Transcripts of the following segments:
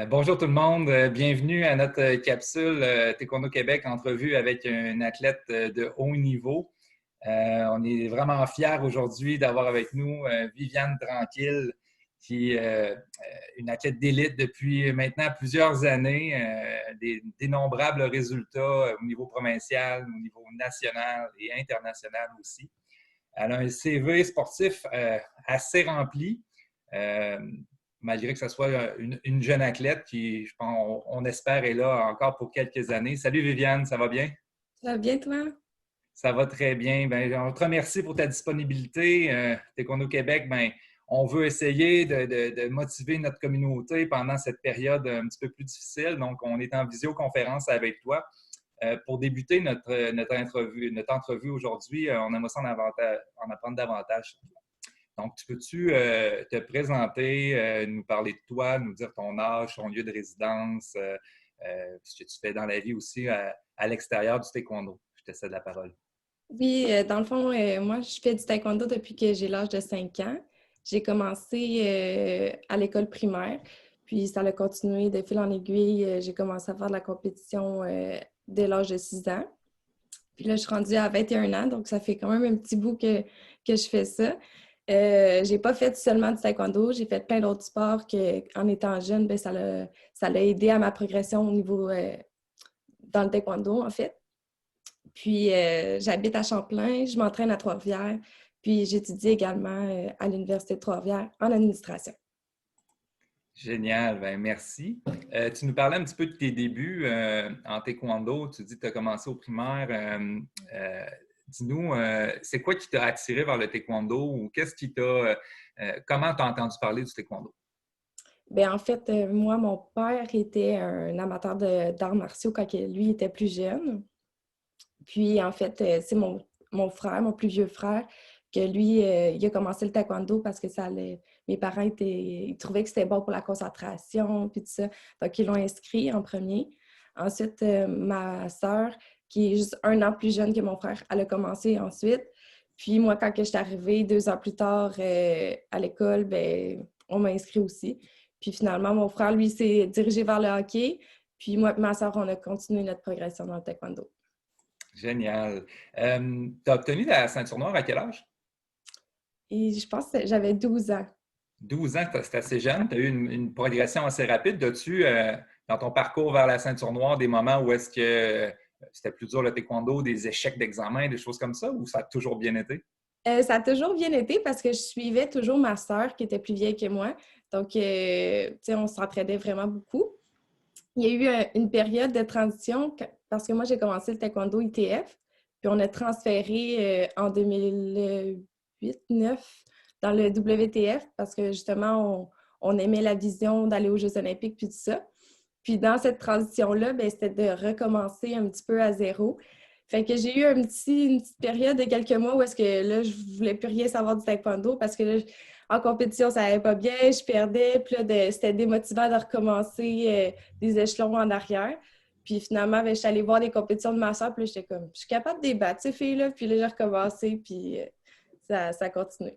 Bonjour tout le monde, bienvenue à notre capsule Taekwondo Québec, entrevue avec un athlète de haut niveau. On est vraiment fiers aujourd'hui d'avoir avec nous Viviane Tranquille, qui est une athlète d'élite depuis maintenant plusieurs années, d'innombrables résultats au niveau provincial, au niveau national et international aussi. Elle a un CV sportif assez rempli. Euh, Malgré que ce soit une jeune athlète qui, je pense, on espère, est là encore pour quelques années. Salut Viviane, ça va bien? Ça va bien, toi? Ça va très bien. Ben, on te remercie pour ta disponibilité. Taekwondo Québec, ben, on veut essayer de motiver notre communauté pendant cette période un petit peu plus difficile. Donc, on est en visioconférence avec toi. Pour débuter notre entrevue aujourd'hui, on aimerait ça en apprendre davantage sur toi. Donc, tu peux-tu te présenter, nous parler de toi, nous dire ton âge, ton lieu de résidence, ce que tu fais dans la vie aussi à l'extérieur du taekwondo? Je te cède la parole. Oui, dans le fond, moi, je fais du taekwondo depuis que j'ai l'âge de 5 ans. J'ai commencé à l'école primaire, puis ça a continué de fil en aiguille. J'ai commencé à faire de la compétition dès l'âge de 6 ans. Puis là, je suis rendue à 21 ans, donc ça fait quand même un petit bout que je fais ça. J'ai pas fait seulement du taekwondo, j'ai fait plein d'autres sports que, en étant jeune, ben, ça l'a aidé à ma progression au niveau dans le taekwondo, en fait. Puis, j'habite à Champlain, je m'entraîne à Trois-Rivières, puis j'étudie également à l'Université de Trois-Rivières en administration. Génial, ben merci. Tu nous parlais un petit peu de tes débuts en taekwondo. Tu dis que tu as commencé au primaire. Dis-nous, c'est quoi qui t'a attiré vers le taekwondo ou qu'est-ce qui comment tu as entendu parler du taekwondo? Bien, en fait, moi, mon père était un amateur d'arts martiaux quand lui était plus jeune. Puis, en fait, c'est mon frère, mon plus vieux frère, que lui, il a commencé le taekwondo parce que mes parents ils trouvaient que c'était bon pour la concentration, puis tout ça. Donc, ils l'ont inscrit en premier. Ensuite, ma sœur, qui est juste un an plus jeune que mon frère, elle a commencé ensuite. Puis moi, quand je suis arrivée 2 ans plus tard à l'école, ben, on m'a inscrit aussi. Puis finalement, mon frère, lui, s'est dirigé vers le hockey. Puis moi et ma sœur, on a continué notre progression dans le taekwondo. Génial. Tu as obtenu la ceinture noire à quel âge? Et je pense que j'avais 12 ans. 12 ans, c'est assez jeune. Tu as eu une progression assez rapide. As-tu, dans ton parcours vers la ceinture noire, des moments où est-ce que c'était plus dur le taekwondo, des échecs d'examen, des choses comme ça, ou ça a toujours bien été? Ça a toujours bien été parce que je suivais toujours ma sœur qui était plus vieille que moi. Donc, tu sais, on s'entraidait vraiment beaucoup. Il y a eu une période de transition parce que moi, j'ai commencé le taekwondo ITF, puis on a transféré en 2008-9 dans le WTF parce que justement, on aimait la vision d'aller aux Jeux olympiques puis tout ça. Puis dans cette transition-là, ben, c'était de recommencer un petit peu à zéro. Fait que j'ai eu une petite période de quelques mois où est-ce que là, je voulais plus rien savoir du taekwondo parce que là, en compétition, ça allait pas bien, je perdais, puis là, c'était démotivant de recommencer des échelons en arrière. Puis finalement, ben, je suis allée voir des compétitions de ma soeur, puis là, j'étais comme, je suis capable de débattre, ces filles-là, puis là, j'ai recommencé, puis ça a continué.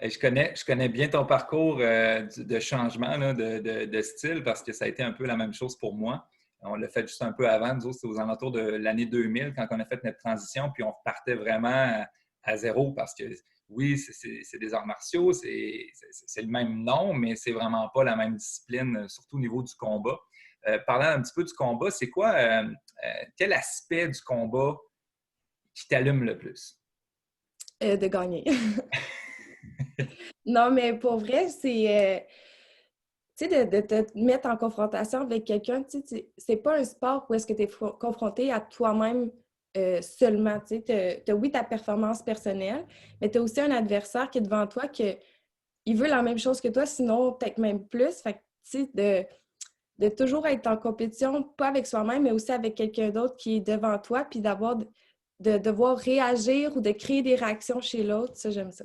Je connais bien ton parcours de changement là, de style parce que ça a été un peu la même chose pour moi. On l'a fait juste un peu avant. Nous autres, c'était aux alentours de l'année 2000 quand on a fait notre transition, puis on repartait vraiment à zéro parce que oui, c'est des arts martiaux, c'est le même nom, mais c'est vraiment pas la même discipline, surtout au niveau du combat. Parlant un petit peu du combat, c'est quoi, quel aspect du combat qui t'allume le plus? De gagner. Non, mais pour vrai, tu sais, de te mettre en confrontation avec quelqu'un, tu sais, c'est pas un sport où est-ce que tu es confronté à toi-même seulement. Tu sais, oui, ta performance personnelle, mais tu as aussi un adversaire qui est devant toi que il veut la même chose que toi, sinon peut-être même plus. Fait que, tu sais, de toujours être en compétition, pas avec soi-même, mais aussi avec quelqu'un d'autre qui est devant toi, puis de devoir réagir ou de créer des réactions chez l'autre, ça, j'aime ça.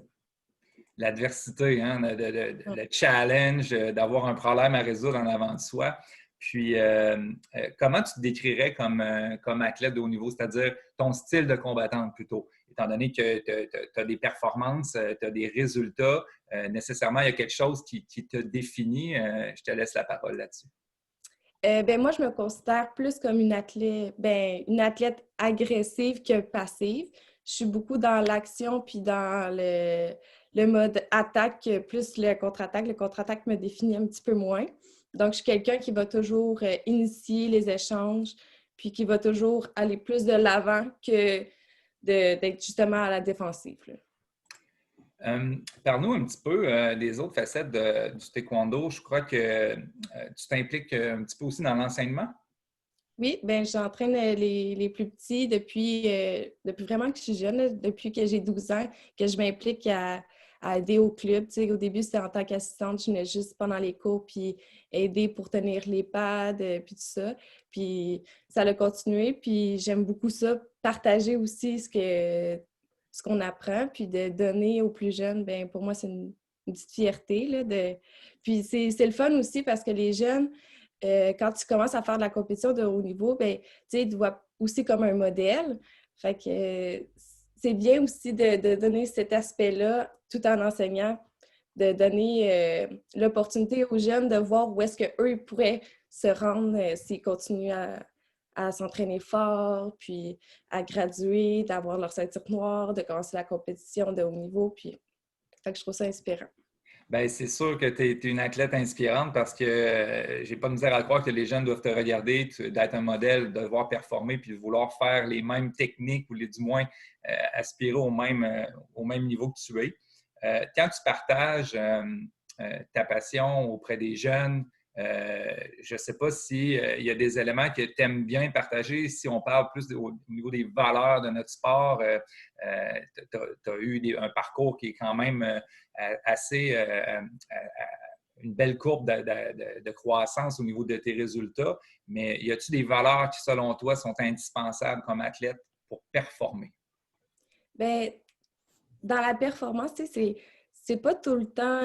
L'adversité, hein, le challenge, d'avoir un problème à résoudre en avant de soi. Puis, comment tu te décrirais comme athlète de haut niveau, c'est-à-dire ton style de combattante plutôt, étant donné que tu as des performances, tu as des résultats, nécessairement, il y a quelque chose qui te définit. Je te laisse la parole là-dessus. Moi, je me considère plus comme une athlète agressive que passive. Je suis beaucoup dans l'action puis dans le mode attaque, plus le contre-attaque. Le contre-attaque me définit un petit peu moins. Donc, je suis quelqu'un qui va toujours initier les échanges puis qui va toujours aller plus de l'avant que d'être justement à la défensive, là. Parle-nous un petit peu des autres facettes du taekwondo. Je crois que tu t'impliques un petit peu aussi dans l'enseignement. Oui, j'entraîne les plus petits depuis vraiment que je suis jeune, là, depuis que j'ai 12 ans, que je m'implique à aider au club. Tu sais, au début, c'était en tant qu'assistante, je venais juste pendant les cours, puis aider pour tenir les pads, puis tout ça. Puis ça a continué, puis j'aime beaucoup ça, partager aussi ce qu'on apprend, puis de donner aux plus jeunes, bien, pour moi, c'est une petite fierté, là, de... Puis c'est le fun aussi parce que les jeunes, quand tu commences à faire de la compétition de haut niveau, ben, tu te vois aussi comme un modèle. Fait que c'est bien aussi de donner cet aspect-là tout en enseignant, de donner l'opportunité aux jeunes de voir où est-ce qu'eux ils pourraient se rendre s'ils continuent à s'entraîner fort, puis à graduer, d'avoir leur ceinture noire, de commencer la compétition de haut niveau. Puis, fait que je trouve ça inspirant. Bien, c'est sûr que tu es une athlète inspirante parce que j'ai pas de misère à croire que les jeunes doivent te regarder, d'être un modèle, de devoir performer puis de vouloir faire les mêmes techniques ou du moins aspirer au même niveau que tu es. Quand tu partages ta passion auprès des jeunes, je ne sais pas s'il y a des éléments que tu aimes bien partager. Si on parle plus au niveau des valeurs de notre sport, tu as eu un parcours qui est quand même assez une belle courbe de croissance au niveau de tes résultats. Mais y a-t-il des valeurs qui, selon toi, sont indispensables comme athlète pour performer? Bien, dans la performance, tu sais, c'est pas tout le temps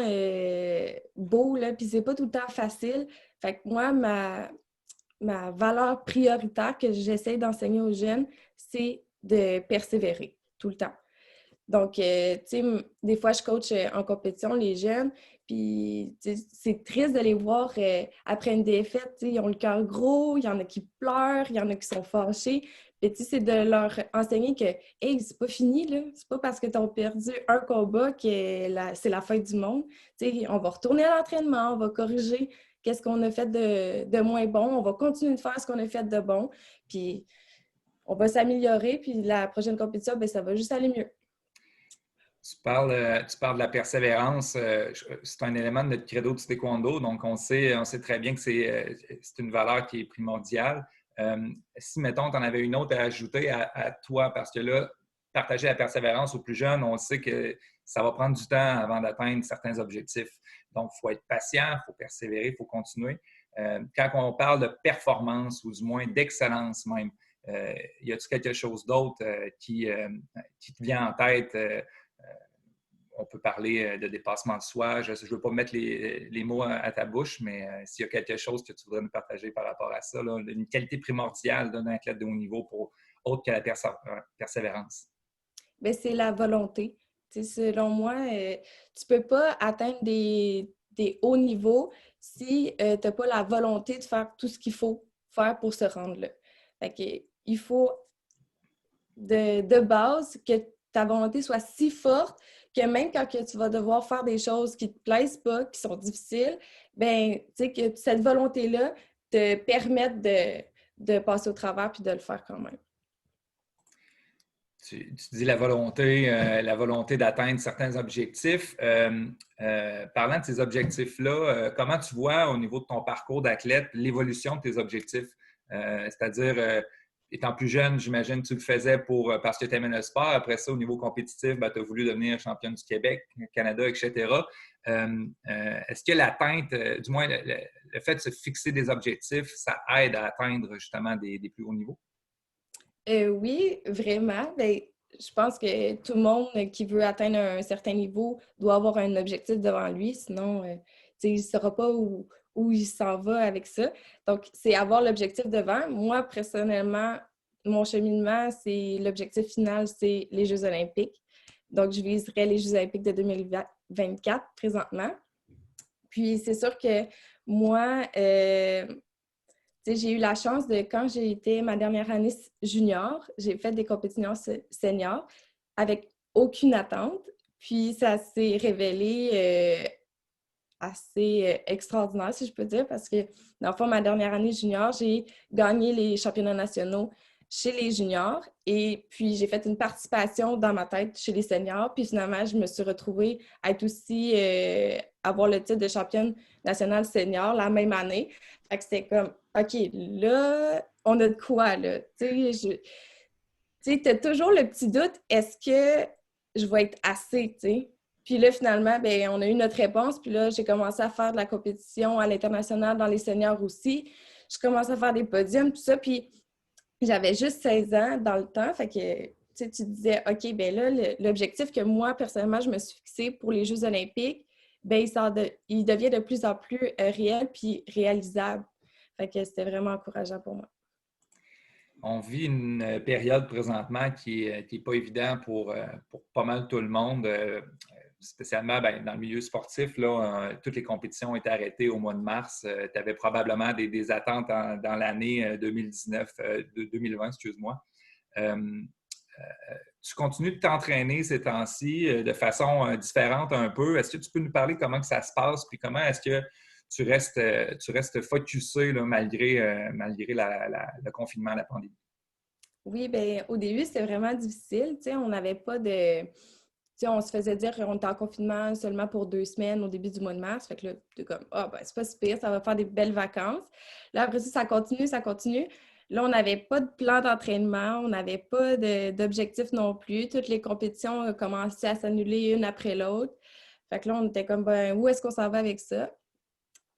beau, là, puis c'est pas tout le temps facile. Fait que moi, ma valeur prioritaire que j'essaie d'enseigner aux jeunes, c'est de persévérer tout le temps. Donc, tu sais, des fois, je coach en compétition les jeunes, puis c'est triste de les voir après une défaite, tu sais, ils ont le cœur gros, il y en a qui pleurent, il y en a qui sont fâchés. Puis, tu sais, c'est de leur enseigner que, hey, c'est pas fini, là. C'est pas parce que tu as perdu un combat que c'est la fin du monde. Tu sais, on va retourner à l'entraînement, on va corriger qu'est-ce qu'on a fait de moins bon, on va continuer de faire ce qu'on a fait de bon, puis on va s'améliorer, puis la prochaine compétition, bien, ça va juste aller mieux. Tu parles de la persévérance. C'est un élément de notre credo du taekwondo, donc on sait très bien que c'est une valeur qui est primordiale. Si, mettons, tu en avais une autre à ajouter à toi, parce que là, partager la persévérance aux plus jeunes, on sait que ça va prendre du temps avant d'atteindre certains objectifs. Donc, il faut être patient, il faut persévérer, il faut continuer. Quand on parle de performance ou du moins d'excellence même, y a-t-il quelque chose d'autre qui te vient en tête? On peut parler de dépassement de soi. Je ne veux pas mettre les mots à ta bouche, mais s'il y a quelque chose que tu voudrais nous partager par rapport à ça, là, une qualité primordiale d'un athlète de haut niveau autre que la persévérance. Bien, c'est la volonté. Tu sais, selon moi, tu ne peux pas atteindre des hauts niveaux si tu n'as pas la volonté de faire tout ce qu'il faut faire pour se rendre là. Fait que, il faut de base que ta volonté soit si forte que même quand que tu vas devoir faire des choses qui ne te plaisent pas, qui sont difficiles, ben, tu sais, que cette volonté-là te permette de passer au travers puis de le faire quand même. Tu dis la volonté d'atteindre certains objectifs. Parlant de ces objectifs-là, comment tu vois au niveau de ton parcours d'athlète l'évolution de tes objectifs? C'est-à-dire, étant plus jeune, j'imagine que tu le faisais parce que tu aimais le sport. Après ça, au niveau compétitif, tu as voulu devenir championne du Québec, Canada, etc. Est-ce que l'atteinte, du moins le fait de se fixer des objectifs, ça aide à atteindre justement des plus hauts niveaux? Oui, vraiment. Bien, je pense que tout le monde qui veut atteindre un certain niveau doit avoir un objectif devant lui, sinon il ne saura pas où il s'en va avec ça. Donc, c'est avoir l'objectif devant. Moi, personnellement, mon cheminement, c'est l'objectif final, c'est les Jeux olympiques. Donc, je viserai les Jeux olympiques de 2024 présentement. Puis, c'est sûr que moi, sais, j'ai eu la chance de, quand j'ai été ma dernière année junior, j'ai fait des compétitions seniors avec aucune attente. Puis ça s'est révélé assez extraordinaire, si je peux dire, parce que, dans le fond, ma dernière année junior, j'ai gagné les championnats nationaux chez les juniors et puis j'ai fait une participation dans ma tête chez les seniors. Puis finalement, je me suis retrouvée à être aussi, avoir le titre de championne nationale senior la même année. Fait que c'était comme, OK, là, on a de quoi, là? Tu sais, tu as toujours le petit doute, est-ce que je vais être assez, tu sais? Puis là, finalement, ben, on a eu notre réponse. Puis là, j'ai commencé à faire de la compétition à l'international dans les seniors aussi. Je commençais à faire des podiums, tout ça. Puis j'avais juste 16 ans dans le temps. Fait que, tu sais, tu disais, OK, ben là, l'objectif que moi, personnellement, je me suis fixé pour les Jeux olympiques, ben il devient de plus en plus réel puis réalisable. Fait que c'était vraiment encourageant pour moi. On vit une période présentement qui est pas évidente pour pas mal tout le monde, spécialement ben, dans le milieu sportif. Là, toutes les compétitions ont été arrêtées au mois de mars. Tu avais probablement des attentes dans l'année 2019, 2020, excuse-moi. Tu continues de t'entraîner ces temps-ci de façon différente un peu. Est-ce que tu peux nous parler comment que ça se passe, puis comment est-ce que tu restes focusé là, malgré le confinement, la pandémie? Oui, bien, au début, c'était vraiment difficile. Tu sais, on n'avait pas de. Tu sais, on se faisait dire qu'on était en confinement seulement pour 2 semaines au début du mois de mars. Fait que là, t'es comme, ah, ben, c'est pas si pire, ça va faire des belles vacances. Là, après ça, ça continue, ça continue. Là, on n'avait pas de plan d'entraînement, on n'avait pas d'objectif non plus. Toutes les compétitions ont commencé à s'annuler une après l'autre. Fait que là, on était comme, ben, où est-ce qu'on s'en va avec ça?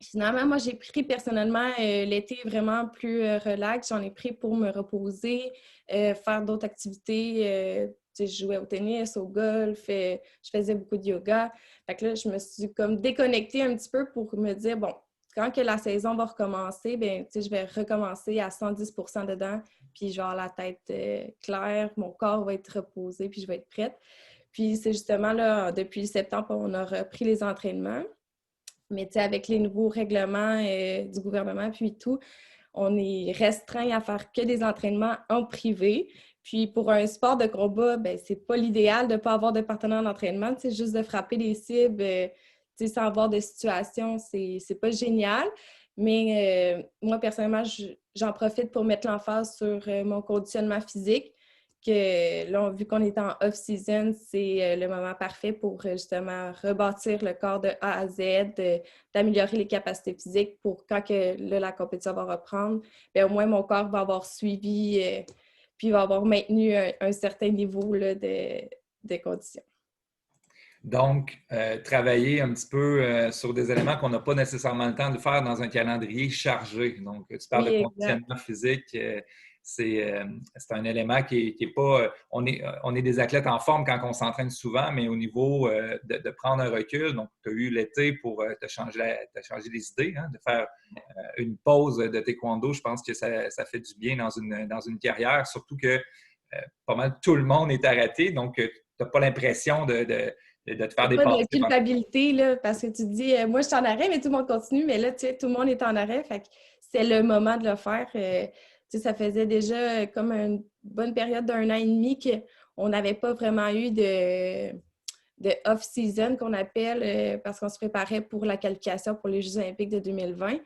Finalement, moi, j'ai pris personnellement l'été vraiment plus relax. J'en ai pris pour me reposer, faire d'autres activités. Tu sais, je jouais au tennis, au golf, je faisais beaucoup de yoga. Fait que là, je me suis comme déconnectée un petit peu pour me dire, bon, quand que la saison va recommencer, bien, tu sais, je vais recommencer à 110% dedans, puis je vais avoir la tête claire, mon corps va être reposé, puis je vais être prête. Puis c'est justement là, depuis septembre, on a repris les entraînements. Mais tu sais, avec les nouveaux règlements du gouvernement, puis tout, on est restreint à faire que des entraînements en privé. Puis pour un sport de combat, ben c'est pas l'idéal de ne pas avoir de partenaire d'entraînement. Tu sais, juste de frapper des cibles tu sais, sans avoir de situation, c'est pas génial. Mais moi, personnellement, j'en profite pour mettre l'emphase sur mon conditionnement physique que là, vu qu'on est en off-season, c'est le moment parfait pour justement rebâtir le corps de A à Z, d'améliorer les capacités physiques pour quand que, là, la compétition va reprendre, bien, au moins mon corps va avoir suivi puis va avoir maintenu un certain niveau là, de conditions. Donc, travailler un petit peu sur des éléments qu'on n'a pas nécessairement le temps de faire dans un calendrier chargé. Donc, tu parles Oui, de exact. conditionnement physique. C'est un élément qui est pas. On est des athlètes en forme quand on s'entraîne souvent, mais au niveau de prendre un recul, donc tu as eu l'été pour te changer les idées, hein, de faire une pause de taekwondo. Je pense que ça fait du bien dans une carrière, surtout que pas mal tout le monde est arrêté. Donc, tu n'as pas l'impression de te Il faire n'y a pas dépasser. de culpabilité, là, parce que tu te dis, moi, je suis en arrêt, mais tout le monde continue. Mais là, tu sais, tout le monde est en arrêt. Fait que c'est le moment de le faire. Tu sais, ça faisait déjà comme une bonne période d'un an et demi qu'on n'avait pas vraiment eu de off-season qu'on appelle parce qu'on se préparait pour la qualification pour les Jeux olympiques de 2020.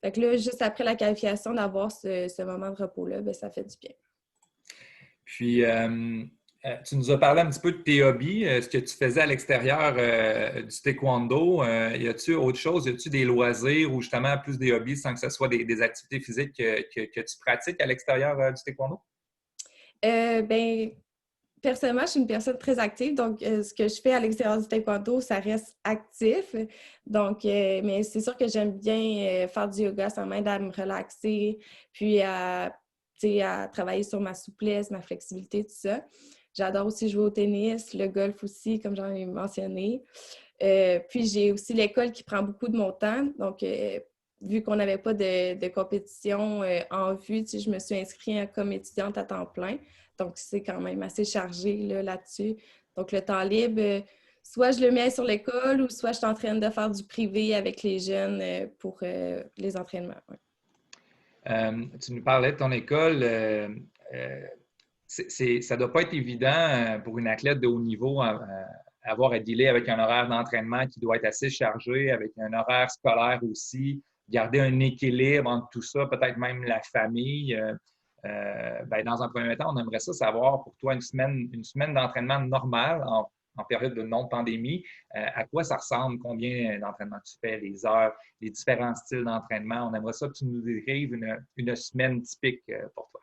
Fait que là, juste après la qualification, d'avoir ce moment de repos-là, bien, ça fait du bien. Puis, tu nous as parlé un petit peu de tes hobbies, ce que tu faisais à l'extérieur du taekwondo. Y a-tu autre chose? Y a-tu des loisirs ou justement plus des hobbies sans que ce soit des activités physiques que tu pratiques à l'extérieur du taekwondo? Ben, personnellement, je suis une personne très active, donc ce que je fais à l'extérieur du taekwondo, ça reste actif. Donc, mais c'est sûr que j'aime bien faire du yoga, ça m'aide à me relaxer, puis tu sais, à travailler sur ma souplesse, ma flexibilité, tout ça. J'adore aussi jouer au tennis, le golf aussi, comme j'en ai mentionné. Puis j'ai aussi l'école qui prend beaucoup de mon temps. Donc, vu qu'on n'avait pas de compétition en vue, tu sais, je me suis inscrite comme étudiante à temps plein. Donc, c'est quand même assez chargé là-dessus. Donc, le temps libre, soit je le mets sur l'école ou soit je suis en train de faire du privé avec les jeunes pour les entraînements. Ouais. Tu nous parlais de ton école. Ça ne doit pas être évident pour une athlète de haut niveau avoir à dealer avec un horaire d'entraînement qui doit être assez chargé, avec un horaire scolaire aussi, garder un équilibre entre tout ça, peut-être même la famille. Dans un premier temps, on aimerait ça savoir pour toi une semaine d'entraînement normale en période de non-pandémie. À quoi ça ressemble? Combien d'entraînements tu fais? Les heures, les différents styles d'entraînement? On aimerait ça que tu nous décrives une semaine typique pour toi.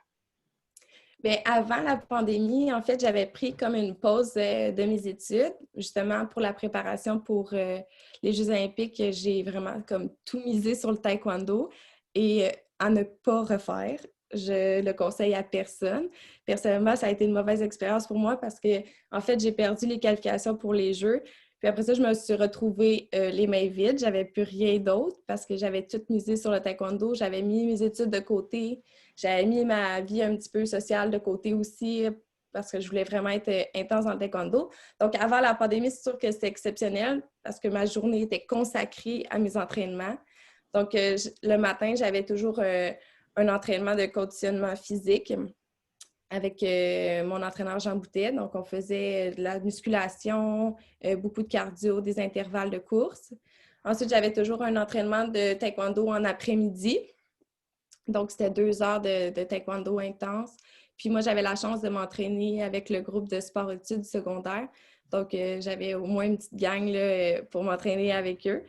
Bien, avant la pandémie, en fait, j'avais pris comme une pause de mes études, justement pour la préparation pour les Jeux olympiques. J'ai vraiment comme tout misé sur le taekwondo et à ne pas refaire. Je le conseille à personne. Personnellement, ça a été une mauvaise expérience pour moi parce que, en fait, j'ai perdu les qualifications pour les Jeux. Puis après ça, je me suis retrouvée les mains vides. J'avais plus rien d'autre parce que j'avais tout misé sur le taekwondo. J'avais mis mes études de côté. J'avais mis ma vie un petit peu sociale de côté aussi parce que je voulais vraiment être intense dans le taekwondo. Donc, avant la pandémie, c'est sûr que c'était exceptionnel parce que ma journée était consacrée à mes entraînements. Donc, le matin, j'avais toujours un entraînement de conditionnement physique avec mon entraîneur Jean Boutet. Donc, on faisait de la musculation, beaucoup de cardio, des intervalles de course. Ensuite, j'avais toujours un entraînement de taekwondo en après-midi. Donc, c'était 2 heures de taekwondo intense. Puis moi, j'avais la chance de m'entraîner avec le groupe de sport-études secondaire. Donc, j'avais au moins une petite gang là, pour m'entraîner avec eux.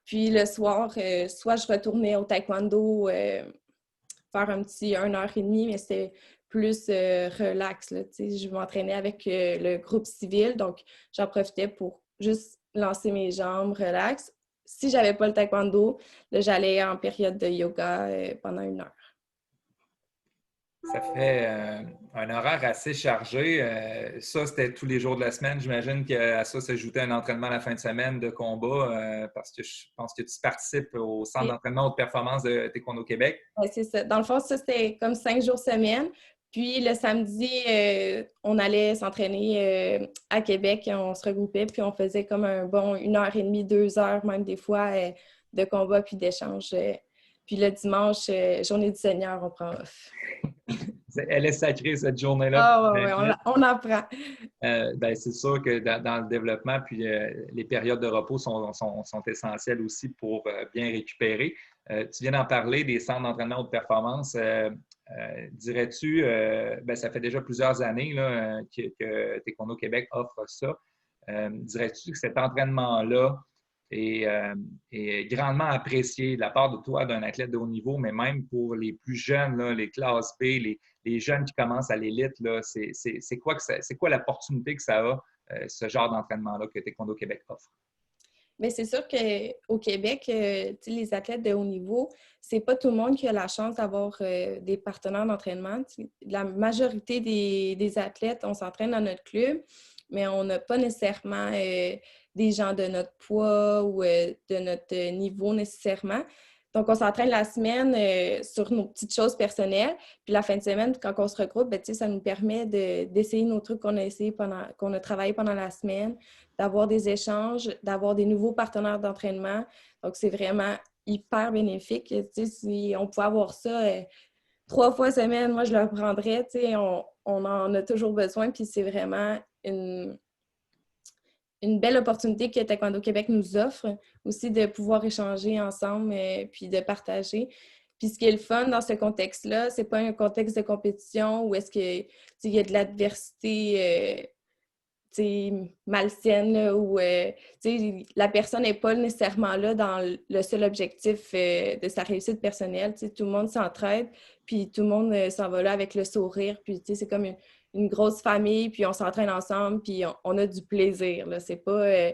Puis le soir, soit je retournais au taekwondo faire un petit 1 heure et demie, mais c'était plus relax. Là, je m'entraînais avec le groupe civil, donc j'en profitais pour juste lancer mes jambes, relax. Si j'avais pas le taekwondo, là, j'allais en période de yoga pendant 1 heure. Ça fait un horaire assez chargé. Ça, c'était tous les jours de la semaine. J'imagine qu'à ça s'ajoutait un entraînement à la fin de semaine de combat parce que je pense que tu participes au centre d'entraînement haute performance de Taekwondo Québec. Oui, c'est ça. Dans le fond, ça, c'était comme 5 jours semaine. Puis le samedi, on allait s'entraîner à Québec. On se regroupait, puis on faisait comme un bon 1 heure et demie, 2 heures, même des fois, de combat puis d'échange. Puis le dimanche, journée du Seigneur, on prend off. Elle est sacrée, cette journée-là. Ah ouais, on apprend. C'est sûr que dans le développement, puis les périodes de repos sont essentielles aussi pour bien récupérer. Tu viens d'en parler des centres d'entraînement haute performance. Dirais-tu, ça fait déjà plusieurs années là, que Taekwondo Québec offre ça. Dirais-tu que cet entraînement-là est grandement apprécié de la part de toi, d'un athlète de haut niveau, mais même pour les plus jeunes, là, les classes B, les jeunes qui commencent à l'élite, c'est quoi l'opportunité que ça a, ce genre d'entraînement-là que Taekwondo Québec offre? Mais c'est sûr qu'au Québec, les athlètes de haut niveau, c'est pas tout le monde qui a la chance d'avoir des partenaires d'entraînement. La majorité des athlètes, on s'entraîne dans notre club, mais on n'a pas nécessairement des gens de notre poids ou de notre niveau nécessairement. Donc, on s'entraîne la semaine sur nos petites choses personnelles. Puis la fin de semaine, quand on se regroupe, ça nous permet d'essayer nos trucs qu'on a travaillé pendant la semaine, d'avoir des échanges, d'avoir des nouveaux partenaires d'entraînement. Donc, c'est vraiment hyper bénéfique. Si on pouvait avoir ça 3 fois semaine, moi, je le prendrais. On en a toujours besoin. Puis c'est vraiment une belle opportunité que Taekwondo Québec nous offre aussi de pouvoir échanger ensemble puis de partager. Puis ce qui est le fun dans ce contexte-là, c'est pas un contexte de compétition où est-ce qu'il y a de l'adversité malsaine là, où la personne n'est pas nécessairement là dans le seul objectif de sa réussite personnelle. Tout le monde s'entraide, puis tout le monde s'en va là avec le sourire. Puis c'est comme une grosse famille, puis on s'entraîne ensemble, puis on a du plaisir. Là. C'est pas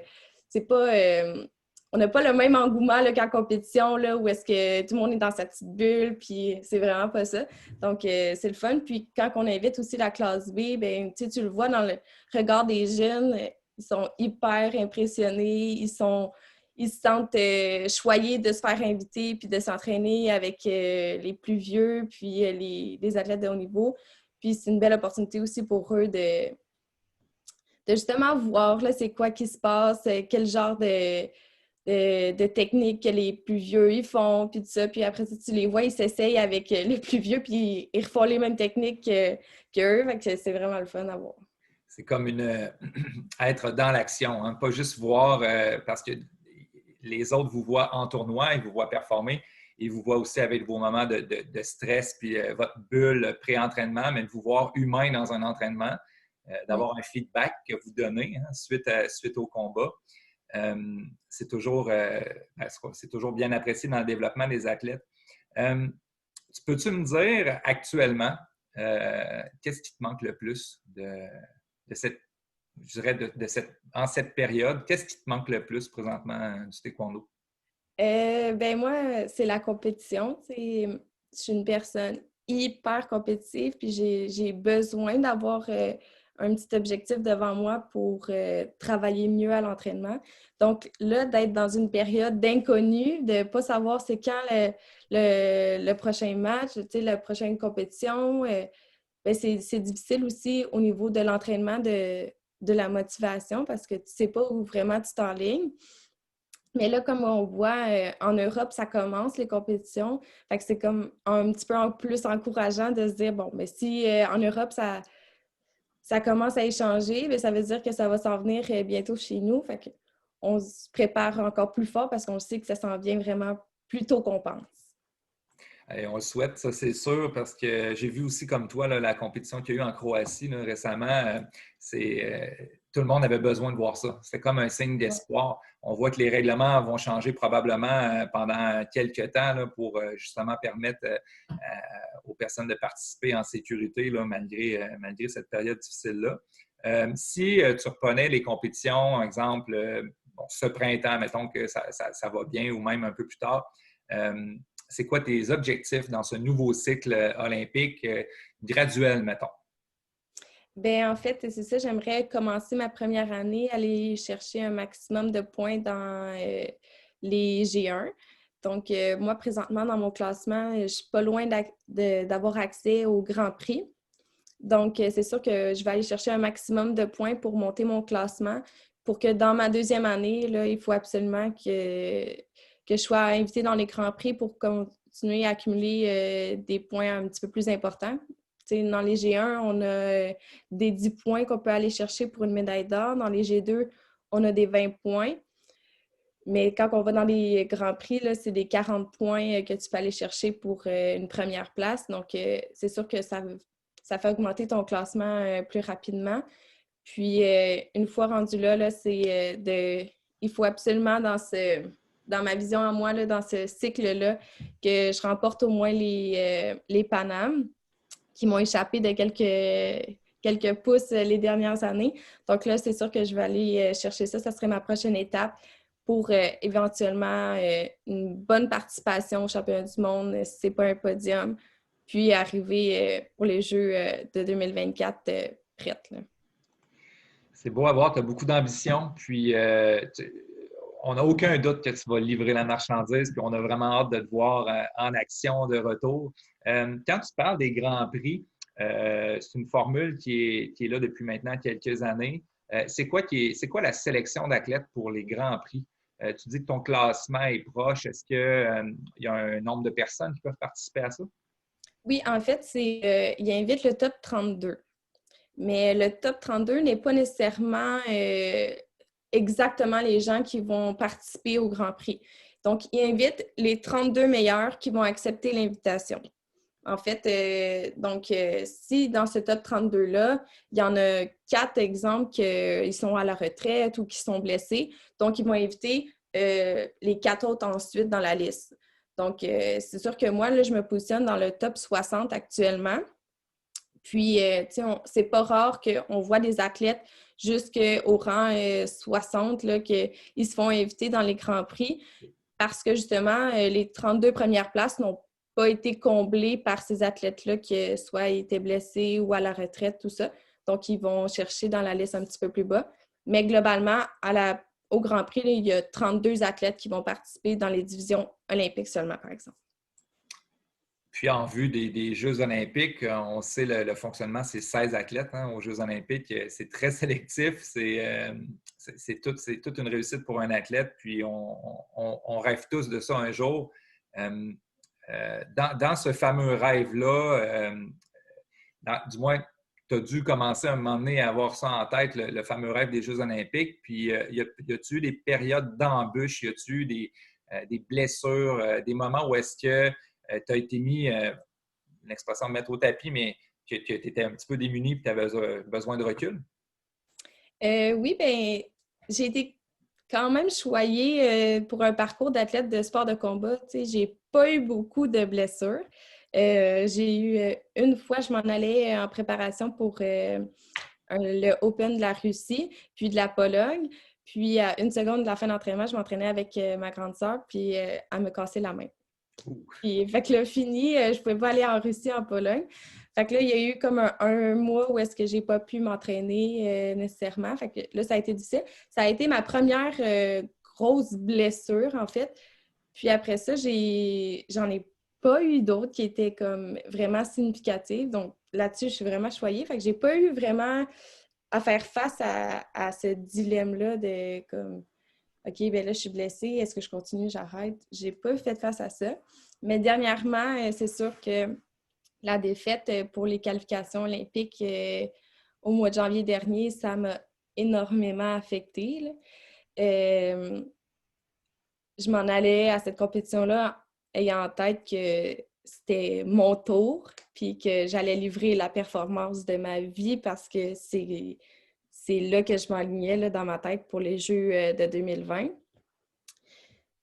on n'a pas le même engouement là, qu'en compétition, là, où est-ce que tout le monde est dans sa petite bulle, puis c'est vraiment pas ça. Donc, c'est le fun. Puis quand on invite aussi la classe B, ben, tu le vois dans le regard des jeunes, ils sont hyper impressionnés, ils se sentent choyés de se faire inviter puis de s'entraîner avec les plus vieux, puis les athlètes de haut niveau. Puis c'est une belle opportunité aussi pour eux de justement voir là, c'est quoi qui se passe, quel genre de techniques que les plus vieux ils font, puis tout ça. Puis après ça, tu les vois, ils s'essayent avec les plus vieux, puis ils refont les mêmes techniques qu'eux. Fait que c'est vraiment le fun à voir. C'est comme être dans l'action, hein, pas juste voir, parce que les autres vous voient en tournoi, ils vous voient performer, ils vous voient aussi avec vos moments de stress, puis votre bulle pré-entraînement, mais de vous voir humain dans un entraînement, Oui. d'avoir un feedback que vous donnez, hein, suite au combat. C'est toujours, c'est toujours bien apprécié dans le développement des athlètes. Peux-tu me dire actuellement, qu'est-ce qui te manque le plus de cette, je dirais, en cette période? Qu'est-ce qui te manque le plus présentement du taekwondo? Ben moi, c'est la compétition. Je suis une personne hyper compétitive, puis j'ai besoin d'avoir un petit objectif devant moi pour travailler mieux à l'entraînement. Donc là, d'être dans une période d'inconnu, de ne pas savoir c'est quand le prochain match, la prochaine compétition, ben c'est difficile aussi au niveau de l'entraînement, de la motivation, parce que tu ne sais pas où vraiment tu t'enlignes. Mais là, comme on voit, en Europe, ça commence les compétitions. Fait que c'est comme un petit peu plus encourageant de se dire, bon, mais si en Europe, ça commence à échanger, bien, ça veut dire que ça va s'en venir bientôt chez nous. Fait que on se prépare encore plus fort parce qu'on sait que ça s'en vient vraiment plus tôt qu'on pense. Et on le souhaite, ça c'est sûr, parce que j'ai vu aussi comme toi là, la compétition qu'il y a eu en Croatie là, récemment. Tout le monde avait besoin de voir ça. C'était comme un signe Ouais. d'espoir. On voit que les règlements vont changer probablement pendant quelques temps là, pour justement permettre aux personnes de participer en sécurité là, malgré cette période difficile-là. Si tu reprenais les compétitions, par exemple, bon, ce printemps, mettons que ça va bien, ou même un peu plus tard, c'est quoi tes objectifs dans ce nouveau cycle olympique graduel, mettons? Bien, en fait, c'est ça. J'aimerais commencer ma première année, aller chercher un maximum de points dans les G1. Donc, moi, présentement, dans mon classement, je ne suis pas loin d'avoir accès au Grand Prix. Donc, c'est sûr que je vais aller chercher un maximum de points pour monter mon classement pour que dans ma deuxième année, là, il faut absolument que je sois invitée dans les Grands Prix pour continuer à accumuler des points un petit peu plus importants. T'sais, dans les G1, on a des 10 points qu'on peut aller chercher pour une médaille d'or. Dans les G2, on a des 20 points. Mais quand on va dans les Grands Prix, là, c'est des 40 points que tu peux aller chercher pour une première place. Donc, c'est sûr que ça fait augmenter ton classement plus rapidement. Puis, une fois rendu là, c'est il faut absolument dans ma vision à moi, là, dans ce cycle-là, que je remporte au moins les Panames qui m'ont échappé de quelques pouces les dernières années. Donc là, c'est sûr que je vais aller chercher ça. Ça serait ma prochaine étape pour éventuellement une bonne participation au championnat du monde, si ce n'est pas un podium, puis arriver pour les Jeux de 2024 prête. Là. C'est beau à voir, tu as beaucoup d'ambition, puis on n'a aucun doute que tu vas livrer la marchandise, puis on a vraiment hâte de te voir en action de retour. Quand tu parles des Grands Prix, c'est une formule qui est là depuis maintenant quelques années. C'est quoi la sélection d'athlètes pour les Grands Prix? Tu dis que ton classement est proche. Est-ce qu'il y a un nombre de personnes qui peuvent participer à ça? Oui, en fait, il invite le top 32. Mais le top 32 n'est pas nécessairement exactement les gens qui vont participer au Grand Prix. Donc, il invite les 32 meilleurs qui vont accepter l'invitation. En fait, si dans ce top 32-là, il y en a 4 exemples qu'ils sont à la retraite ou qui sont blessés, donc ils vont inviter les 4 autres ensuite dans la liste. Donc, c'est sûr que moi, là, je me positionne dans le top 60 actuellement. Puis, c'est pas rare qu'on voit des athlètes jusqu'au rang 60 là, qu'ils se font inviter dans les Grands Prix parce que justement, les 32 premières places n'ont pas été comblées par ces athlètes-là qui soit étaient blessés ou à la retraite, tout ça. Donc, ils vont chercher dans la liste un petit peu plus bas. Mais globalement, au Grand Prix, là, il y a 32 athlètes qui vont participer dans les divisions olympiques seulement, par exemple. Puis en vue des Jeux olympiques, on sait le fonctionnement, c'est 16 athlètes hein, aux Jeux olympiques. C'est très sélectif, c'est c'est toute une réussite pour un athlète, puis on rêve tous de ça un jour. Dans ce fameux rêve-là, du moins, tu as dû commencer à un moment donné à avoir ça en tête, le fameux rêve des Jeux olympiques. Puis, y a-tu eu des périodes d'embûches? Y a-tu eu des blessures, des moments où est-ce que tu as été mis, l'expression de mettre au tapis, mais que tu étais un petit peu démuni et tu avais besoin de recul? Oui, bien, j'ai été quand même choyée pour un parcours d'athlète de sport de combat. Tu sais, j'ai pas eu beaucoup de blessures. J'ai eu une fois, je m'en allais en préparation pour le Open de la Russie, puis de la Pologne. Puis à une seconde de la fin d'entraînement, je m'entraînais avec ma grande sœur, puis elle me cassait la main. Puis, fait que là, fini, je pouvais pas aller en Russie, en Pologne. Fait que là, il y a eu comme un mois où est-ce que j'ai pas pu m'entraîner nécessairement. Fait que là, ça a été difficile. Ça a été ma première grosse blessure, en fait. Puis après ça, j'en ai pas eu d'autres qui étaient comme vraiment significatives. Donc là-dessus, je suis vraiment choyée. Fait que j'ai pas eu vraiment à faire face à ce dilemme-là de comme OK, ben là, je suis blessée, est-ce que je continue, j'arrête? J'ai pas fait face à ça. Mais dernièrement, c'est sûr que la défaite pour les qualifications olympiques au mois de janvier dernier, ça m'a énormément affectée, là. Je m'en allais à cette compétition-là ayant en tête que c'était mon tour, puis que j'allais livrer la performance de ma vie parce que c'est là que je m'alignais là, dans ma tête pour les Jeux de 2020.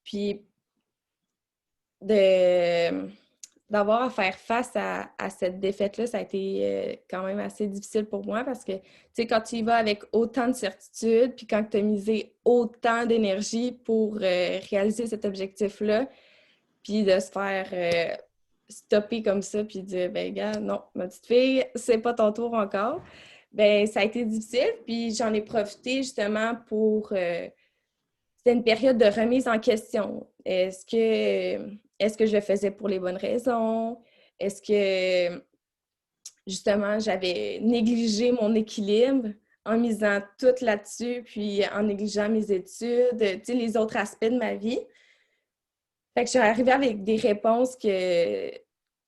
Puis d'avoir à faire face à cette défaite-là, ça a été quand même assez difficile pour moi parce que, tu sais, quand tu y vas avec autant de certitude, puis quand tu as misé autant d'énergie pour réaliser cet objectif-là, puis de se faire stopper comme ça, puis dire, ben gars, non, ma petite fille, c'est pas ton tour encore. Ben ça a été difficile, puis j'en ai profité justement pour... c'était une période de remise en question. Est-ce que je le faisais pour les bonnes raisons? Est-ce que, justement, j'avais négligé mon équilibre en misant tout là-dessus, puis en négligeant mes études, tu sais, les autres aspects de ma vie? Fait que je suis arrivée avec des réponses que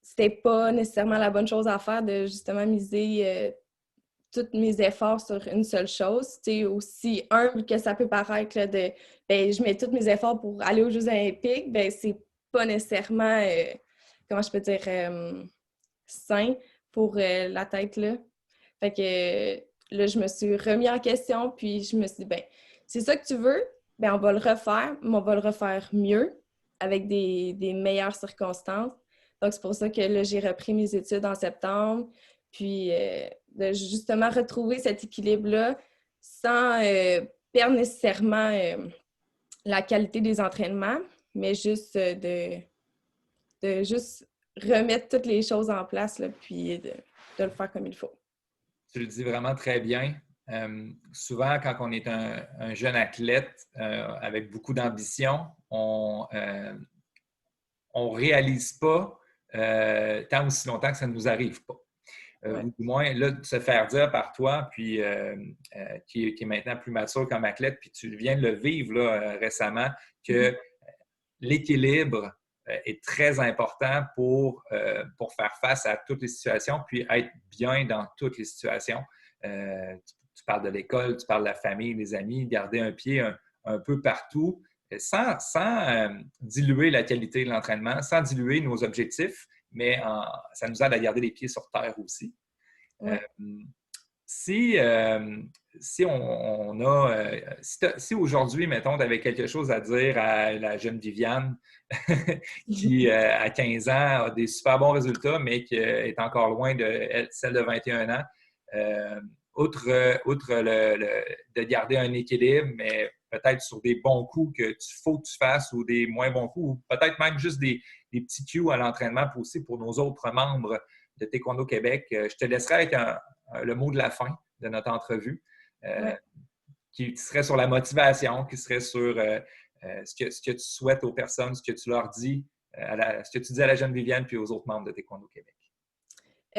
c'était pas nécessairement la bonne chose à faire de, justement, miser tous mes efforts sur une seule chose. Tu sais, aussi humble que ça peut paraître, là, ben, je mets tous mes efforts pour aller aux Jeux olympiques, ben, c'est pas nécessairement, comment je peux dire, sain pour la tête, là. Fait que là, je me suis remis en question, puis je me suis dit, ben, c'est ça que tu veux, ben, on va le refaire, mais on va le refaire mieux, avec des meilleures circonstances. Donc, c'est pour ça que là, j'ai repris mes études en septembre, puis de justement retrouver cet équilibre-là sans perdre nécessairement la qualité des entraînements, mais juste de juste remettre toutes les choses en place, là, puis de le faire comme il faut. Tu le dis vraiment très bien. Souvent, quand on est un jeune athlète avec beaucoup d'ambition, on ne réalise pas tant aussi longtemps que ça ne nous arrive pas. Ouais. Ou du moins, là, de se faire dire par toi, puis qui est maintenant plus mature comme athlète, puis tu viens de le vivre là, récemment, que l'équilibre est très important pour faire face à toutes les situations, puis être bien dans toutes les situations. Tu parles de l'école, tu parles de la famille, des amis, garder un pied un peu partout, sans diluer la qualité de l'entraînement, sans diluer nos objectifs, mais ça nous aide à garder les pieds sur terre aussi. Ouais. Si on a. Si aujourd'hui, mettons, tu avais quelque chose à dire à la jeune Viviane qui, à 15 ans, a des super bons résultats, mais qui est encore loin de celle de 21 ans, outre de garder un équilibre, mais peut-être sur des bons coups que faut que tu fasses ou des moins bons coups, ou peut-être même juste des petits cues à l'entraînement aussi pour nos autres membres de Taekwondo Québec. Je te laisserai avec le mot de la fin de notre entrevue, Ouais. qui serait sur la motivation, qui serait sur ce que tu souhaites aux personnes, ce que tu leur dis, ce que tu dis à la jeune Viviane puis aux autres membres de Taekwondo Québec.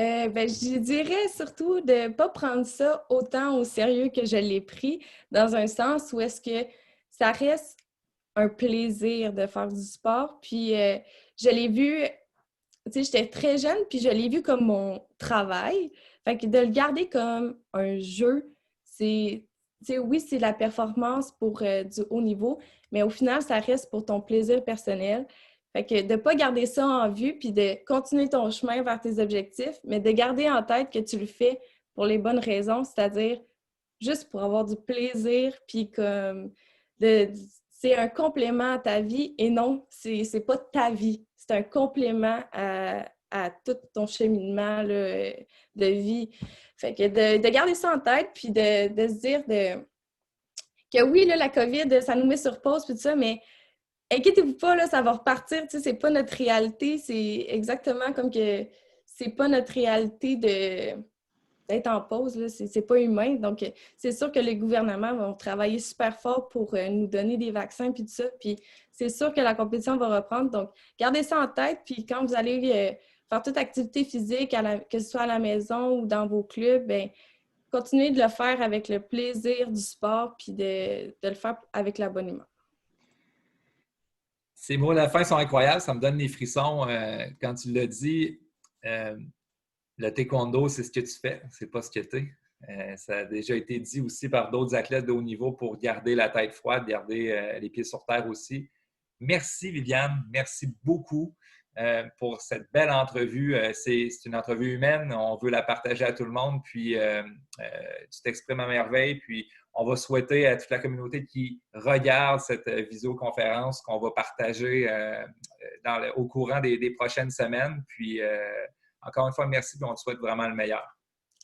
Je dirais surtout de ne pas prendre ça autant au sérieux que je l'ai pris, dans un sens où est-ce que ça reste un plaisir de faire du sport. Puis je l'ai vu, tu sais, j'étais très jeune, puis je l'ai vu comme mon travail. Fait que de le garder comme un jeu, c'est, tu sais, oui, c'est la performance pour du haut niveau, mais au final, ça reste pour ton plaisir personnel. Fait que de ne pas garder ça en vue, puis de continuer ton chemin vers tes objectifs, mais de garder en tête que tu le fais pour les bonnes raisons, c'est-à-dire juste pour avoir du plaisir, puis comme de, c'est un complément à ta vie et non, c'est pas ta vie. C'est un complément à tout ton cheminement là, de vie. Fait que de garder ça en tête, puis de se dire que oui, là, la COVID, ça nous met sur pause, puis tout ça, mais inquiétez-vous pas, là, ça va repartir. Tu sais, c'est pas notre réalité. C'est exactement comme que c'est pas notre réalité d'être en pause, là, c'est pas humain. Donc, c'est sûr que les gouvernements vont travailler super fort pour nous donner des vaccins puis tout ça. Puis, c'est sûr que la compétition va reprendre. Donc, gardez ça en tête. Puis, quand vous allez faire toute activité physique, que ce soit à la maison ou dans vos clubs, bien, continuez de le faire avec le plaisir du sport puis de le faire avec la bonne humeur. Ces mots de la fin sont incroyables. Ça me donne des frissons quand tu l'as dit. Euh, le taekwondo, c'est ce que tu fais, c'est pas ce que tu es. Ça a déjà été dit aussi par d'autres athlètes de haut niveau pour garder la tête froide, garder les pieds sur terre aussi. Merci, Viviane. Merci beaucoup pour cette belle entrevue. C'est une entrevue humaine. On veut la partager à tout le monde. Puis, tu t'exprimes à merveille. Puis, on va souhaiter à toute la communauté qui regarde cette visioconférence qu'on va partager au courant des prochaines semaines. Puis, encore une fois, merci. Puis, on te souhaite vraiment le meilleur.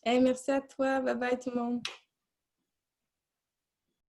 Hey, merci à toi. Bye bye tout le monde.